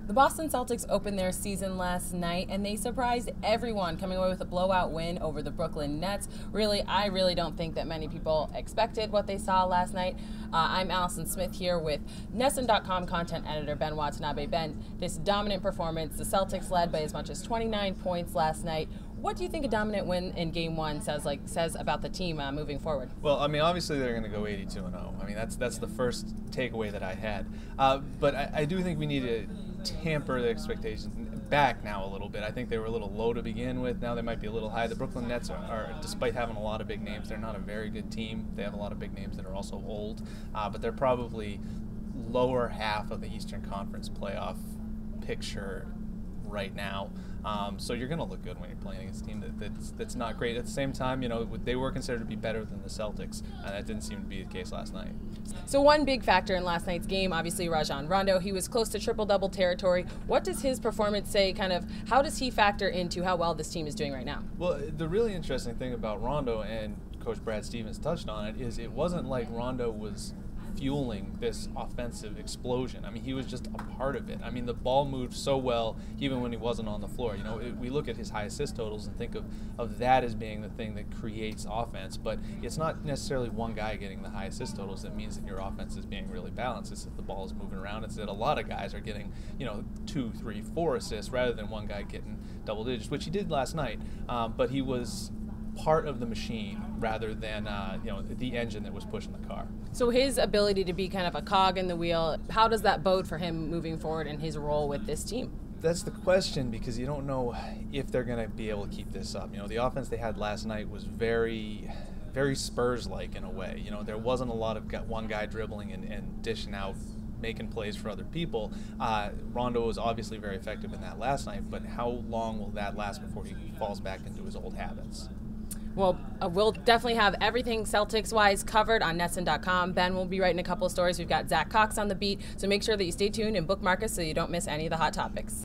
The Boston Celtics opened their season last night, and they surprised everyone, coming away with a blowout win over the Brooklyn Nets. I really don't think that many people expected what they saw last night. I'm Allison Smith here with NESN.com Content Editor Ben Watanabe. Ben, this dominant performance, the Celtics led by as much as 29 points last night. What do you think a dominant win in Game 1 says about the team moving forward? Well, I mean, obviously they're going to go 82-0. I mean, that's the first takeaway that I had. But I do think we need to tamper the expectations back now a little bit. I think they were a little low to begin with. Now they might be a little high. The Brooklyn Nets are despite having a lot of big names, they're not a very good team. They have a lot of big names that are also old, but they're probably lower half of the Eastern Conference playoff picture right now. So you're going to look good when you're playing against a team that's not great. At the same time, you know, they were considered to be better than the Celtics, and that didn't seem to be the case last night. So one big factor in last night's game, obviously Rajon Rondo, he was close to triple-double territory. What does his performance say, how does he factor into how well this team is doing right now? Well, the really interesting thing about Rondo, and Coach Brad Stevens touched on it, is it wasn't like Rondo was fueling this offensive explosion. I mean, he was just a part of it. I mean, the ball moved so well even when he wasn't on the floor. You know, we look at his high assist totals and think of that as being the thing that creates offense, but it's not necessarily one guy getting the high assist totals that means that your offense is being really balanced. It's that the ball is moving around. It's that a lot of guys are getting, you know, 2, 3, 4 assists rather than one guy getting double digits, which he did last night, but he was part of the machine rather than you know, the engine that was pushing the car. So his ability to be kind of a cog in the wheel, how does that bode for him moving forward in his role with this team? That's the question, because you don't know if they're going to be able to keep this up. You know, the offense they had last night was very Spurs-like in a way. You know, there wasn't a lot of one guy dribbling and dishing out, making plays for other people. Rondo was obviously very effective in that last night, but how long will that last before he falls back into his old habits? Well, we'll definitely have everything Celtics-wise covered on NESN.com. Ben will be writing a couple of stories. We've got Zach Cox on the beat, so make sure that you stay tuned and bookmark us so you don't miss any of the hot topics.